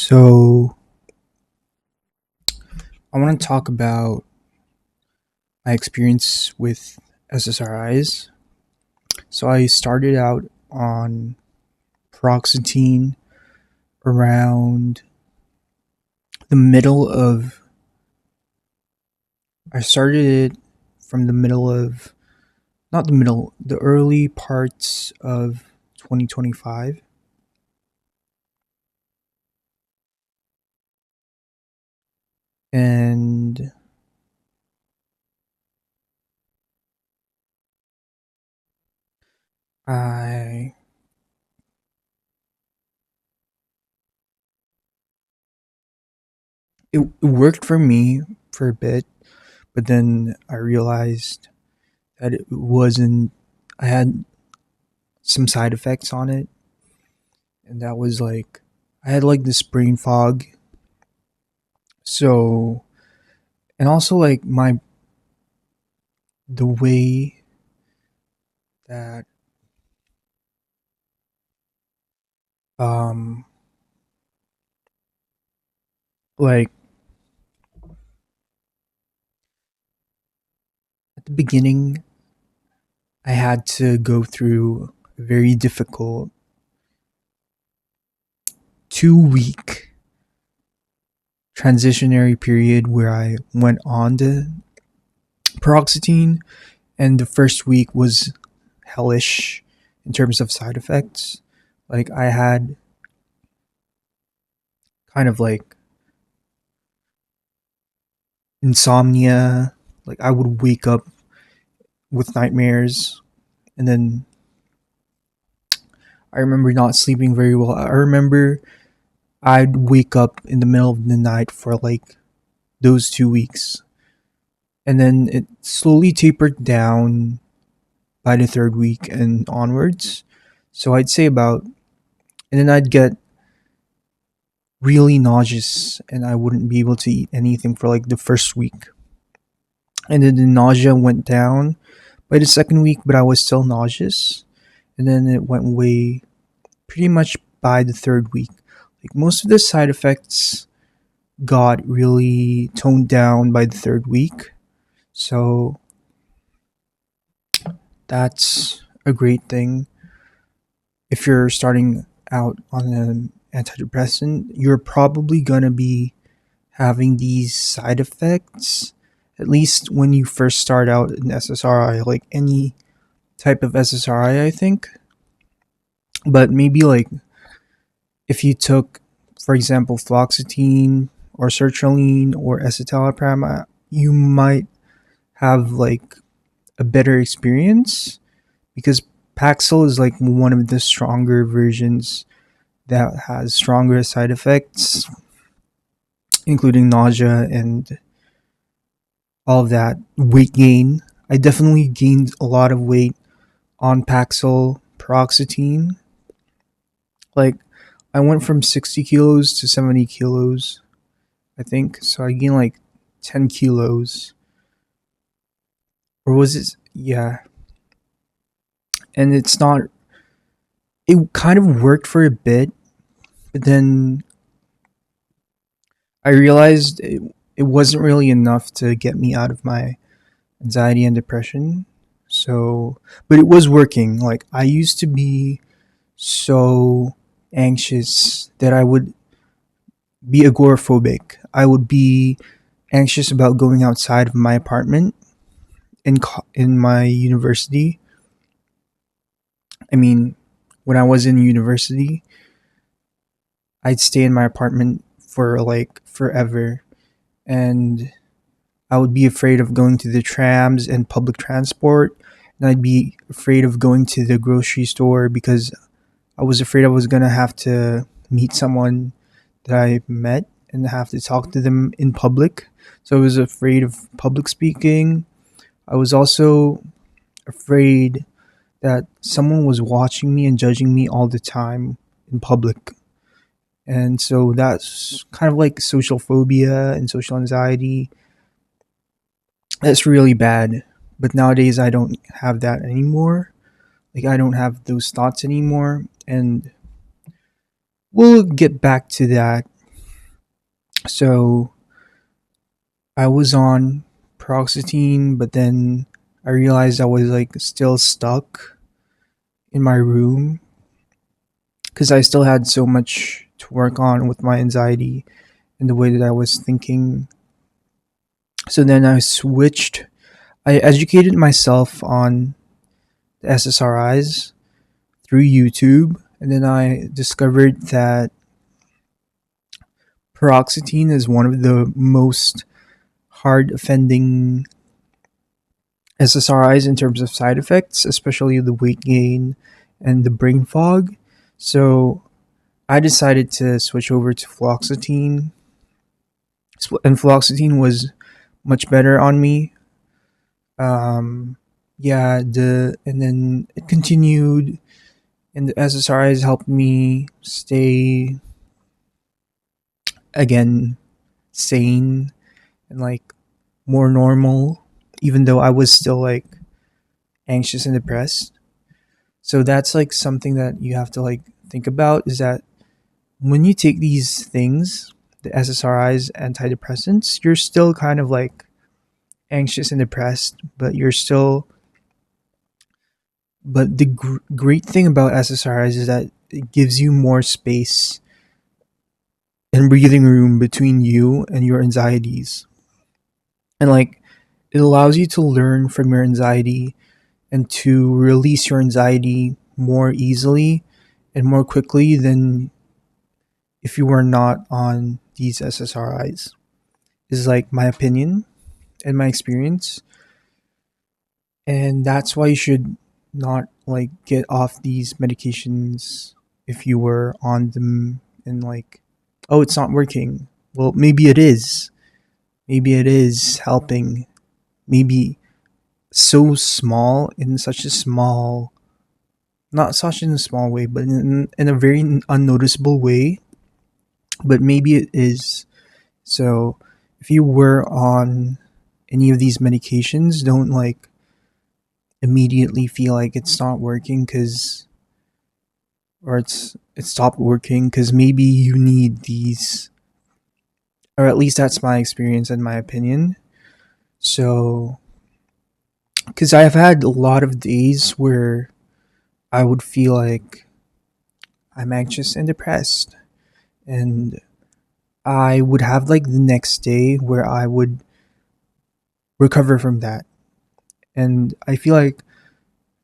So, I want to talk about my experience with SSRIs. So, I started out on Paroxetine around the middle of, I started it from the middle of, not the middle, the early parts of 2025. And I, it worked for me for a bit, but then I realized that it wasn't, I had some side effects on it, and that was like I had like this brain fog. So, and also like the way that um like at the beginning I had to go through a very difficult 2 week transitionary period where I went on to paroxetine, and the first week was hellish in terms of side effects. Like I had kind of like insomnia. Like I would wake up with nightmares, and then I remember not sleeping very well. I remember I'd wake up in the middle of the night for like those 2 weeks, and then it slowly tapered down by the third week and onwards. So I'd say about, and then I'd get really nauseous and I wouldn't be able to eat anything for like the first week. And then the nausea went down by the second week, but I was still nauseous. And then it went away pretty much by the third week. Like most of the side effects got really toned down by the third week. So that's a great thing. If you're starting out on an antidepressant, you're probably going to be having these side effects, at least when you first start out in SSRI, like any type of SSRI, I think. But maybe like if you took, for example, fluoxetine or sertraline or escitalopram, you might have like a better experience because Paxil is like one of the stronger versions that has stronger side effects, including nausea and all of that. Weight gain. I definitely gained a lot of weight on Paxil paroxetine. Like, I went from 60 kilos to 70 kilos, I think. So I gained like 10 kilos. Or was it? Yeah. And it's not, it kind of worked for a bit, but then I realized it wasn't really enough to get me out of my anxiety and depression. So, but it was working. Like, I used to be so anxious that I would be agoraphobic. I would be anxious about going outside of my apartment in my university. I mean, when I was in university, I'd stay in my apartment for like forever, and I would be afraid of going to the trams and public transport, and I'd be afraid of going to the grocery store because I was afraid I was gonna have to meet someone that I met and have to talk to them in public. So I was afraid of public speaking. I was also afraid that someone was watching me and judging me all the time in public. And so that's kind of like social phobia and social anxiety. That's really bad. But nowadays I don't have that anymore. Like I don't have those thoughts anymore. And we'll get back to that So I was on Paroxetine, but then I realized I was like still stuck in my room because I still had so much to work on with my anxiety and the way that I was thinking. So then I educated myself on the SSRIs through YouTube, and then I discovered that paroxetine is one of the most hard offending SSRIs in terms of side effects, especially the weight gain and the brain fog. So I decided to switch over to fluoxetine, and fluoxetine was much better on me. Yeah, and then it continued, and the SSRIs helped me stay again sane and like more normal, even though I was still like anxious and depressed. So that's like something that you have to like think about, is that when you take these things, the SSRIs, antidepressants, you're still kind of like anxious and depressed, but the great thing about SSRIs is that it gives you more space and breathing room between you and your anxieties. And like it allows you to learn from your anxiety and to release your anxiety more easily and more quickly than if you were not on these SSRIs. Is like my opinion and my experience. And that's why you should not like get off these medications if you were on them and like, oh, it's not working. Well, maybe it is. Maybe it is helping. Maybe so small, in such a small, not such in a small way, but in a very unnoticeable way. But maybe it is. So if you were on any of these medications, don't like immediately feel like it's not working because, or it stopped working because maybe you need these, or at least that's my experience and my opinion. So because I've had a lot of days where I would feel like I'm anxious and depressed, and I would have like the next day where I would recover from that. And I feel like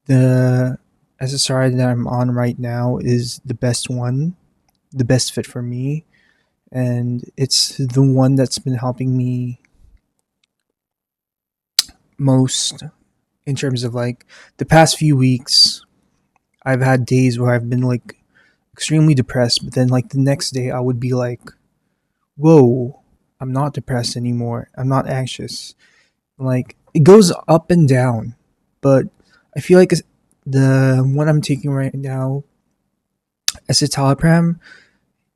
the SSRI that I'm on right now is the best one, the best fit for me, and it's the one that's been helping me most in terms of like the past few weeks. I've had days where I've been like extremely depressed, but then like the next day I would be like, whoa, I'm not depressed anymore. I'm not anxious. Like it goes up and down, but I feel like the one I'm taking right now, Escitalopram,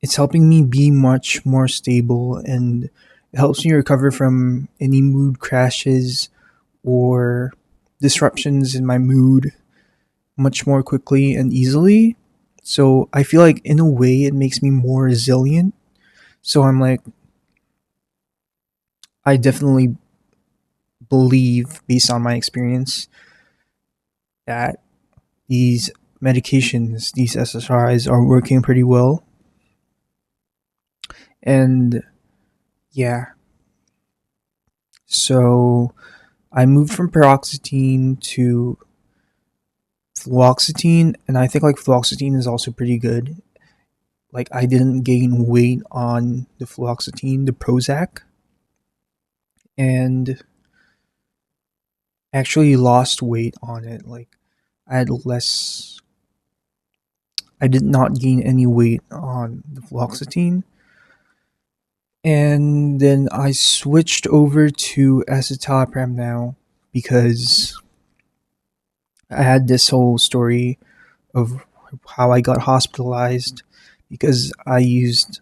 it's helping me be much more stable, and it helps me recover from any mood crashes or disruptions in my mood much more quickly and easily. So I feel like in a way it makes me more resilient. So I'm like, I definitely believe, based on my experience, that these medications, these SSRIs, are working pretty well. And yeah, so I moved from paroxetine to fluoxetine, and I think like fluoxetine is also pretty good. Like I didn't gain weight on the fluoxetine, the Prozac, and actually lost weight on it. Like I had less. I did not gain any weight on the fluoxetine, and then I switched over to escitalopram now because I had this whole story of how I got hospitalized because I used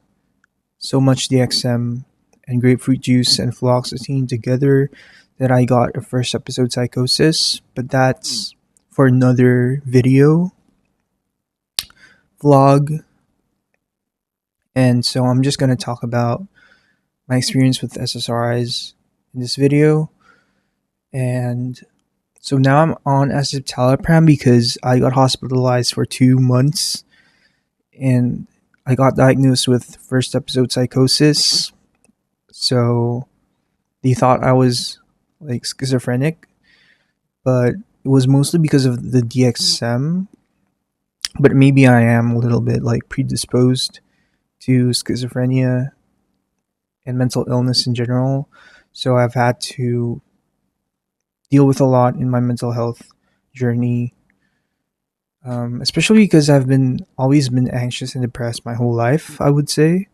so much DXM and grapefruit juice and fluoxetine together that I got a first episode psychosis. But that's for another video vlog. And so I'm just going to talk about my experience with SSRIs in this video. And so now I'm on escitalopram because I got hospitalized for 2 months, and I got diagnosed with first episode psychosis. So they thought I was like schizophrenic, but it was mostly because of the DXM. But maybe I am a little bit like predisposed to schizophrenia and mental illness in general. So I've had to deal with a lot in my mental health journey, especially because I've been always been anxious and depressed my whole life. I would say,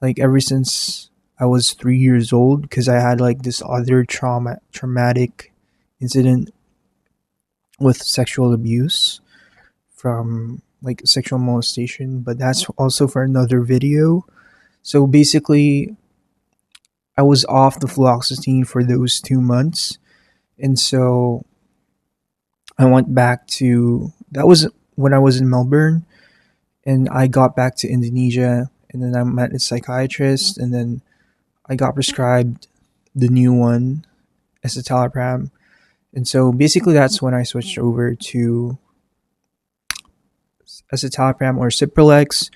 like ever since I was 3 years old, because I had like this other traumatic incident with sexual abuse from like sexual molestation, but that's also for another video. So basically, I was off the fluoxetine for those 2 months, and so I went back to that was when I was in Melbourne, and I got back to Indonesia, and then I met a psychiatrist, and then I got prescribed the new one, escitalopram, and so basically that's when I switched over to escitalopram or Cipralex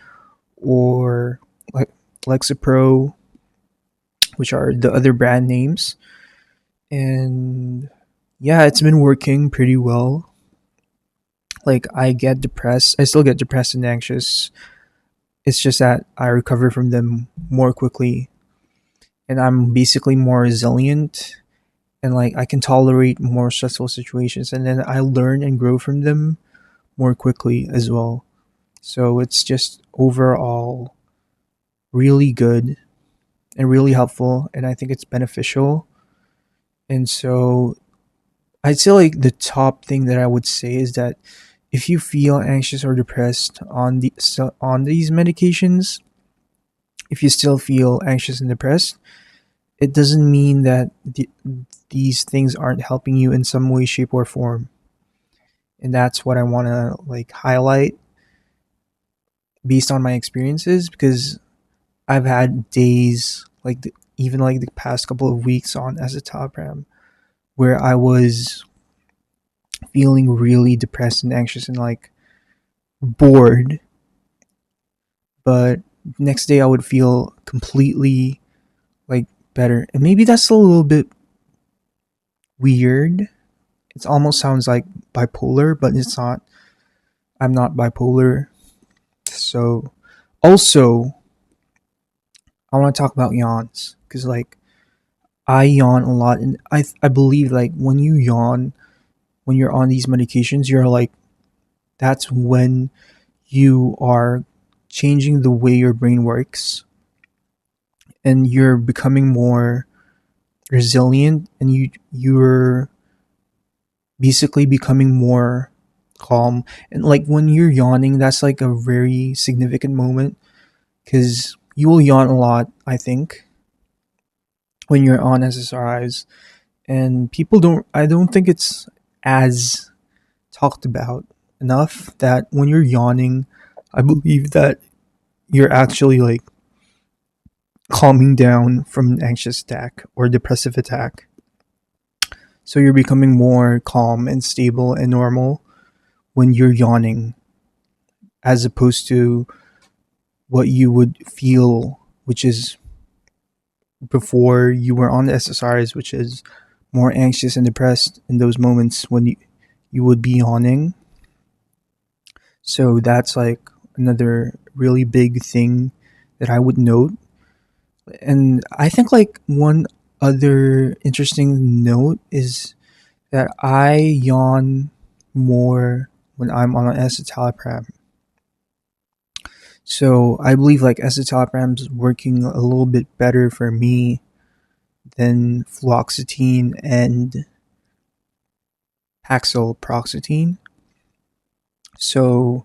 or like Lexapro, which are the other brand names. And yeah, it's been working pretty well. Like I get depressed, I still get depressed and anxious. It's just that I recover from them more quickly, and I'm basically more resilient, and like I can tolerate more stressful situations, and then I learn and grow from them more quickly as well. So it's just overall really good and really helpful, and I think it's beneficial. And so I'd say like the top thing that I would say is that if you feel anxious or depressed on these medications, if you still feel anxious and depressed, it doesn't mean that these things aren't helping you in some way, shape, or form. And that's what I want to like highlight based on my experiences, because I've had days like even like the past couple of weeks on escitalopram where I was feeling really depressed and anxious and like bored, but next day I would feel completely like better. And maybe that's a little bit weird. It almost sounds like bipolar, but it's not. I'm not bipolar. So also I want to talk about yawns, because like I yawn a lot, and I believe like when you yawn when you're on these medications, you're like that's when you are changing the way your brain works, and you're becoming more resilient, and you're basically becoming more calm. And like when you're yawning, that's like a very significant moment, because you will yawn a lot, I think, when you're on SSRIs, and people don't I don't think it's as talked about enough that when you're yawning, I believe that you're actually like calming down from an anxious attack or depressive attack. So you're becoming more calm and stable and normal when you're yawning, as opposed to what you would feel, which is before you were on the SSRIs, which is more anxious and depressed in those moments when you would be yawning. So that's like another really big thing that I would note. And I think like one other interesting note is that I yawn more when I'm on escitalopram. So I believe like escitalopram's working a little bit better for me than fluoxetine and Paxil paroxetine. So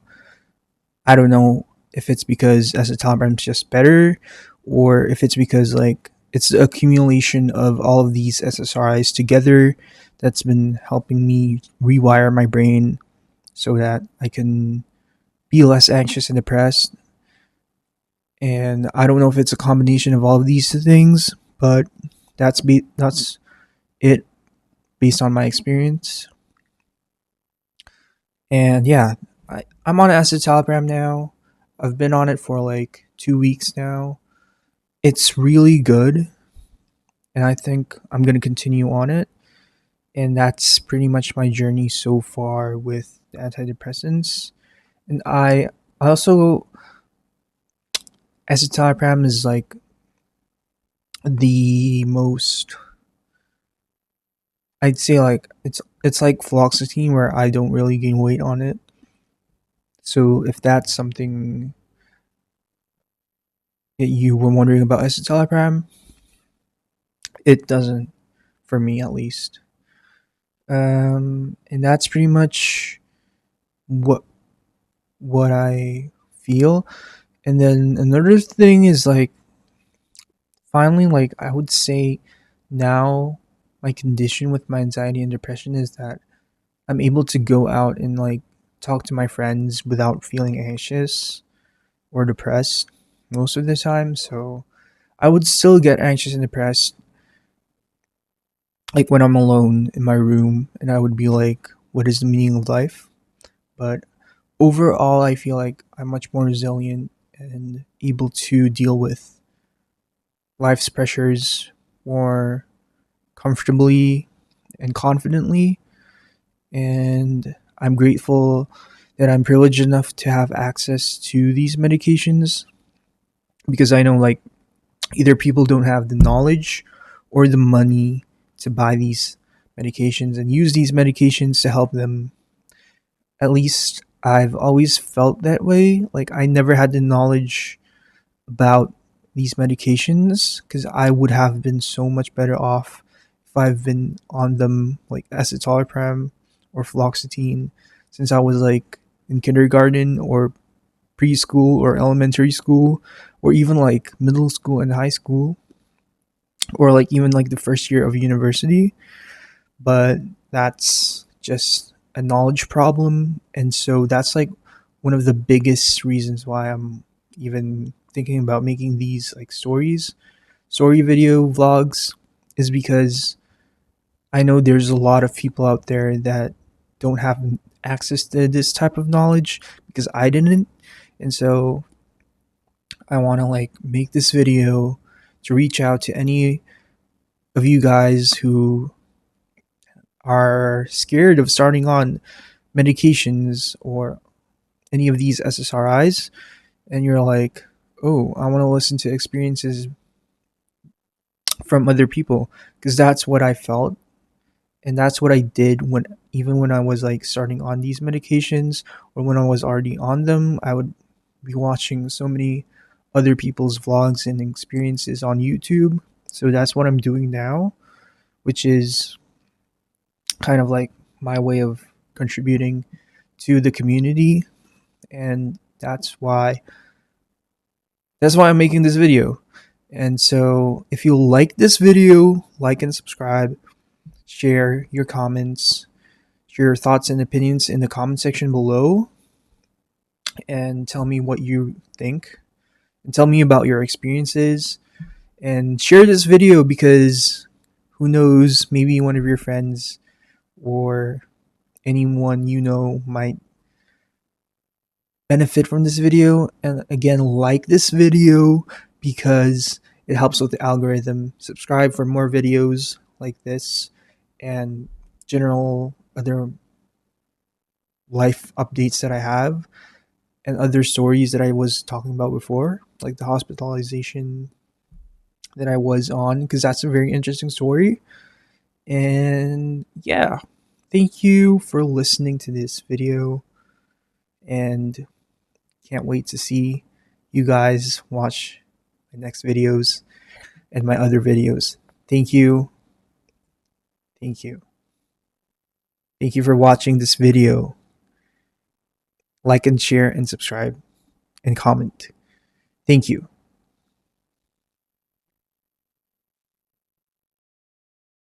I don't know if it's because escitalopram's just better, or if it's because like it's the accumulation of all of these SSRIs together that's been helping me rewire my brain so that I can be less anxious and depressed. And I don't know if it's a combination of all of these things, but that's it based on my experience. And yeah, I'm on Escitalopram now. I've been on it for like 2 weeks now. It's really good, and I think I'm gonna continue on it. And that's pretty much my journey so far with the antidepressants. And I also Escitalopram is like the most, I'd say, like it's like Fluoxetine where I don't really gain weight on it. So if that's something that you were wondering about Escitalopram, it doesn't, for me at least. And that's pretty much what I feel. And then another thing is like, finally, like I would say now my condition with my anxiety and depression is that I'm able to go out and like talk to my friends without feeling anxious or depressed most of the time. So I would still get anxious and depressed like when I'm alone in my room and I would be like, what is the meaning of life? But overall, I feel like I'm much more resilient and able to deal with life's pressures more comfortably and confidently. And I'm grateful that I'm privileged enough to have access to these medications, because I know like either people don't have the knowledge or the money to buy these medications and use these medications to help them. At least I've always felt that way. Like I never had the knowledge about these medications because I would have been so much better off if I've been on them, like escitalopram or fluoxetine, since I was like in kindergarten or preschool or elementary school or even like middle school and high school or like even like the first year of university. But that's just a knowledge problem, and so that's like one of the biggest reasons why I'm even thinking about making these like story video vlogs, is because I know there's a lot of people out there that don't have access to this type of knowledge because I didn't. And so I want to like make this video to reach out to any of you guys who are scared of starting on medications or any of these SSRIs, and you're like, oh, I want to listen to experiences from other people, because that's what I felt and that's what I did when, even when I was like starting on these medications or when I was already on them. I would be watching so many other people's vlogs and experiences on YouTube. So that's what I'm doing now, which is kind of like my way of contributing to the community. And that's why I'm making this video. And so if you like this video, like and subscribe, share your comments, share your thoughts and opinions in the comment section below, and tell me what you think, and tell me about your experiences, and share this video because who knows, maybe one of your friends or anyone you know might benefit from this video. And again, like this video because it helps with the algorithm. Subscribe for more videos like this and general other life updates that I have, and other stories that I was talking about before, like the hospitalization that I was on, because that's a very interesting story. And yeah, thank you for listening to this video, and can't wait to see you guys watch my next videos and my other videos. Thank you. Thank you. Thank you for watching this video. Like and share and subscribe and comment. Thank you.